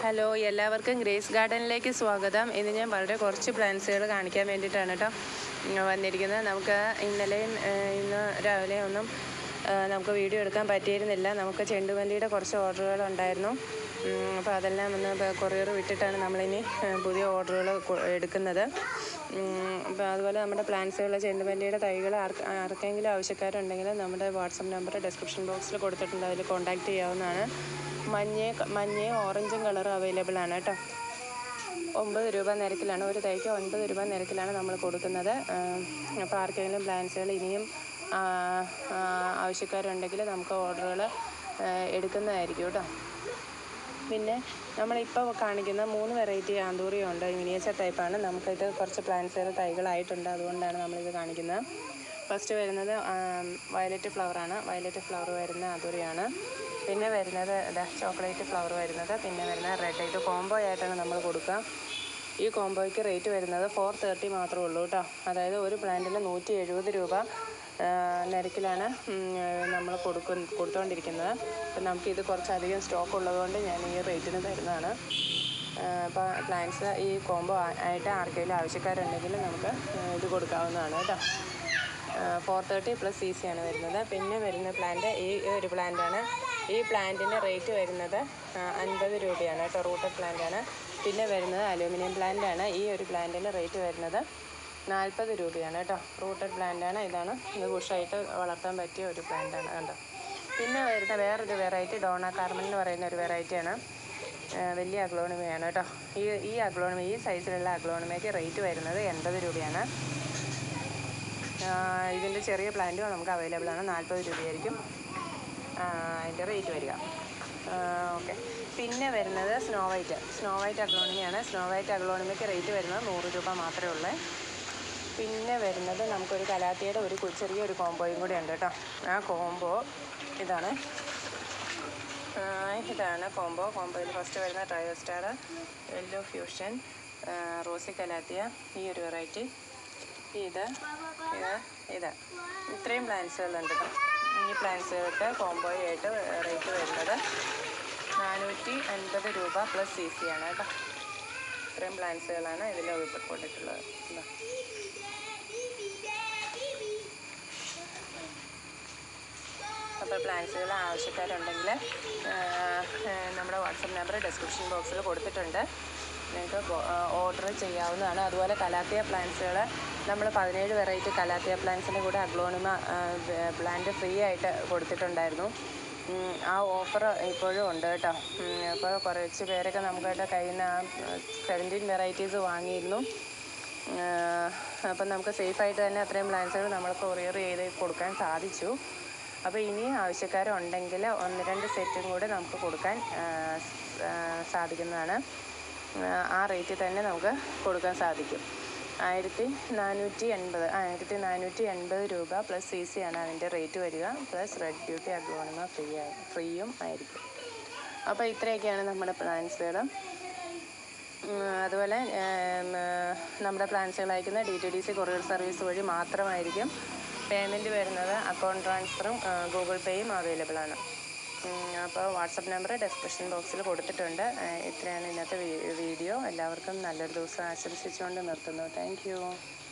Hello, എല്ലാവർക്കും grace ഗാർഡനിലേക്ക് സ്വാഗതം. ഇന്ന് ഞാൻ വളരെ കുറച്ച് പ്ലാന്റ്സുകൾ കാണിക്കാൻ വേണ്ടിയിട്ടാണ് കേട്ടോ വന്നിരിക്കുന്നത്. നമുക്ക് ഇന്നലെയും ഇന്ന് രാവിലെ ഒന്നും നമുക്ക് വീഡിയോ എടുക്കാൻ പറ്റിയിരുന്നില്ല. നമുക്ക് ചെണ്ടുമല്ലിയുടെ കുറച്ച് ഓർഡറുകൾ ഉണ്ടായിരുന്നു. അപ്പോൾ അതെല്ലാം ഒന്ന് കൊറിയർ വിട്ടിട്ടാണ് നമ്മളിനി പുതിയ ഓർഡറുകൾ എടുക്കുന്നത്. അപ്പോൾ അതുപോലെ നമ്മുടെ പ്ലാന്റ്സുകൾ ചെണ്ടുമല്ലിയുടെ തൈകൾ ആർക്കെങ്കിലും ആവശ്യക്കാരുണ്ടെങ്കിൽ നമ്മുടെ വാട്സപ്പ് നമ്പർ ഡിസ്ക്രിപ്ഷൻ ബോക്സിൽ കൊടുത്തിട്ടുണ്ട്. അതിൽ കോൺടാക്റ്റ് ചെയ്യാവുന്നതാണ്. മഞ്ഞയും ഓറഞ്ചും കളർ അവൈലബിൾ ആണ് കേട്ടോ. 9 രൂപ നിരക്കിലാണ്, ഒരു തൈക്ക് 9 രൂപ നിരക്കിലാണ് നമ്മൾ കൊടുക്കുന്നത്. അപ്പോൾ ആർക്കെങ്കിലും പ്ലാന്റ്സുകൾ ഇനിയും ആവശ്യക്കാരുണ്ടെങ്കിൽ നമുക്ക് ഓർഡറുകൾ എടുക്കുന്നതായിരിക്കും കേട്ടോ. പിന്നെ നമ്മളിപ്പോൾ കാണിക്കുന്ന 3 വെറൈറ്റി ആന്തൂറിയം ഉണ്ട്. മിനിയേച്ചർ ടൈപ്പാണ്. നമുക്കിത് കുറച്ച് പ്ലാന്റ്സുകൾ തൈകളായിട്ടുണ്ട്, അതുകൊണ്ടാണ് നമ്മളിത് കാണിക്കുന്നത്. ഫസ്റ്റ് വരുന്നത് വയലറ്റ് ഫ്ലവറാണ്. വയലറ്റ് ഫ്ലവർ വരുന്ന ആന്തൂറിയാണ്. പിന്നെ വരുന്നത് ചോക്ലേറ്റ് ഫ്ലവർ വരുന്നത്. പിന്നെ വരുന്നത് റെഡ്. ഇത് കോംബോ ആയിട്ടാണ് നമ്മൾ കൊടുക്കുക. ഈ കോംബോയ്ക്ക് റേറ്റ് വരുന്നത് 430 മാത്രമേ ഉള്ളൂ കേട്ടോ. അതായത് ഒരു പ്ലാന്റിന് 170 രൂപ നിരക്കിലാണ് നമ്മൾ കൊടുത്തുകൊണ്ടിരിക്കുന്നത്. അപ്പം നമുക്കിത് കുറച്ചധികം സ്റ്റോക്ക് ഉള്ളതുകൊണ്ട് ഞാൻ ഈ റേറ്റിന് തരുന്നതാണ്. അപ്പോൾ പ്ലാന്റ്സ് ഈ കോംബോ ആയിട്ട് ആർക്കെങ്കിലും ആവശ്യക്കാരുണ്ടെങ്കിൽ നമുക്ക് ഇത് കൊടുക്കാവുന്നതാണ് കേട്ടോ. 430 പ്ലസ് CC ആണ് വരുന്നത്. പിന്നെ വരുന്ന പ്ലാന്റ് ഈ ഒരു പ്ലാന്റാണ്. ഈ പ്ലാന്റിൻ്റെ റേറ്റ് വരുന്നത് 50 രൂപയാണ് കേട്ടോ. റൂട്ടഡ് പ്ലാന്റാണ്. പിന്നെ വരുന്നത് അലൂമിനിയം പ്ലാന്റാണ്. ഈ ഒരു പ്ലാന്റിൻ്റെ റേറ്റ് വരുന്നത് 40 രൂപയാണ് കേട്ടോ. റൂട്ടഡ് പ്ലാന്റാണ്. ഇതാണ് ഇത് ബുഷായിട്ട് വളർത്താൻ പറ്റിയ ഒരു പ്ലാന്റാണ് കേട്ടോ. പിന്നെ വരുന്ന വേറൊരു വെറൈറ്റി ഡോണ കാർമൽ എന്ന് പറയുന്ന ഒരു വെറൈറ്റിയാണ്. വലിയ അഗ്ലോണിമയാണ് കേട്ടോ. ഈ സൈസിലുള്ള അഗ്ലോണിമയ്ക്ക് റേറ്റ് വരുന്നത് 80 രൂപയാണ്. ഇതിൻ്റെ ചെറിയ പ്ലാന്റും നമുക്ക് അവൈലബിൾ ആണ്. 40 രൂപയായിരിക്കും അതിൻ്റെ റേറ്റ് വരിക. ഓക്കെ. പിന്നെ വരുന്നത് സ്നോ വൈറ്റ് അഗ്ലോണിമയാണ്. സ്നോ വൈറ്റ് അഗ്ലോണിമയ്ക്ക് റേറ്റ് വരുന്നത് 100 രൂപ മാത്രമേ ഉള്ളൂ. പിന്നെ വരുന്നത് നമുക്കൊരു കലാത്തിയുടെ ചെറിയൊരു കോംബോയും കൂടി ഉണ്ട് കേട്ടോ. ആ കോംബോ ഇതാണ് കോംബോയിൽ ഫസ്റ്റ് വരുന്ന ട്രയോസ്റ്റാർ, യെല്ലോ ഫ്യൂഷൻ, റോസി കലാത്തിയ, ഈ ഒരു വെറൈറ്റി, ഇത് ഇത്രയും പ്ലാന്റ്സുകളുണ്ട് കേട്ടോ. ഈ പ്ലാന്റ്സുകൾക്ക് കോംബോയായിട്ട് റേറ്റ് വരുന്നത് 450 രൂപ പ്ലസ് CC ആണ് കേട്ടോ. ഇത്രയും പ്ലാന്റ്സുകളാണ് ഇതിൽ ഉൾപ്പെട്ടിട്ടുള്ളത്. അപ്പോൾ പ്ലാന്റ്സുകൾ ആവശ്യക്കാരുണ്ടെങ്കിൽ നമ്മുടെ വാട്സപ്പ് നമ്പർ ഡിസ്ക്രിപ്ഷൻ ബോക്സിൽ കൊടുത്തിട്ടുണ്ട്. നിങ്ങൾക്ക് ഓർഡർ ചെയ്യാവുന്നതാണ്. അതുപോലെ കലാത്തിയ പ്ലാന്റ്സുകൾ നമ്മൾ 17 വെറൈറ്റി കലാത്തിയ പ്ലാന്റ്സിൻ്റെ കൂടെ അഗ്ലോണിമ പ്ലാന്റ് ഫ്രീ ആയിട്ട് കൊടുത്തിട്ടുണ്ടായിരുന്നു. ആ ഓഫർ ഇപ്പോഴും ഉണ്ട് കേട്ടോ. അപ്പോൾ കുറച്ച് പേരൊക്കെ നമുക്കായിട്ട് കയ്യിൽ നിന്ന് 17 വെറൈറ്റീസ് വാങ്ങിയിരുന്നു. അപ്പം നമുക്ക് സേഫായിട്ട് തന്നെ അത്രയും പ്ലാന്റ്സുകൾ നമ്മൾ കൊറിയർ ചെയ്ത് കൊടുക്കാൻ സാധിച്ചു. അപ്പോൾ ഇനി ആവശ്യക്കാരുണ്ടെങ്കിൽ 1-2 സെറ്റും കൂടെ നമുക്ക് കൊടുക്കാൻ സാധിക്കുന്നതാണ്. ആ റേറ്റിൽ തന്നെ നമുക്ക് കൊടുക്കാൻ സാധിക്കും. 1480 രൂപ പ്ലസ് CC ആണ് അതിൻ്റെ റേറ്റ് വരിക. പ്ലസ് റെഡ് ബ്യൂട്ടി അഗ്ലോണിമ ഫ്രീയും ആയിരിക്കും. അപ്പോൾ ഇത്രയൊക്കെയാണ് നമ്മുടെ പ്ലാന്റ്സുകൾ. അതുപോലെ നമ്മുടെ പ്ലാന്റ്സുകൾ അയക്കുന്ന DTDC കൊറിയർ സർവീസ് വഴി മാത്രമായിരിക്കും. പേയ്മെൻറ്റ് വരുന്നത് അക്കൗണ്ട് ട്രാൻസ്ഫറും ഗൂഗിൾ പേയും അവൈലബിൾ ആണ്. അപ്പോൾ വാട്സപ്പ് നമ്പർ ഡിസ്ക്രിപ്ഷൻ ബോക്സിൽ കൊടുത്തിട്ടുണ്ട്. ഇത്രയാണ് ഇന്നത്തെ വീഡിയോ. എല്ലാവർക്കും നല്ലൊരു ദിവസം ആശംസിച്ചുകൊണ്ട് നിർത്തുന്നു. Thank you.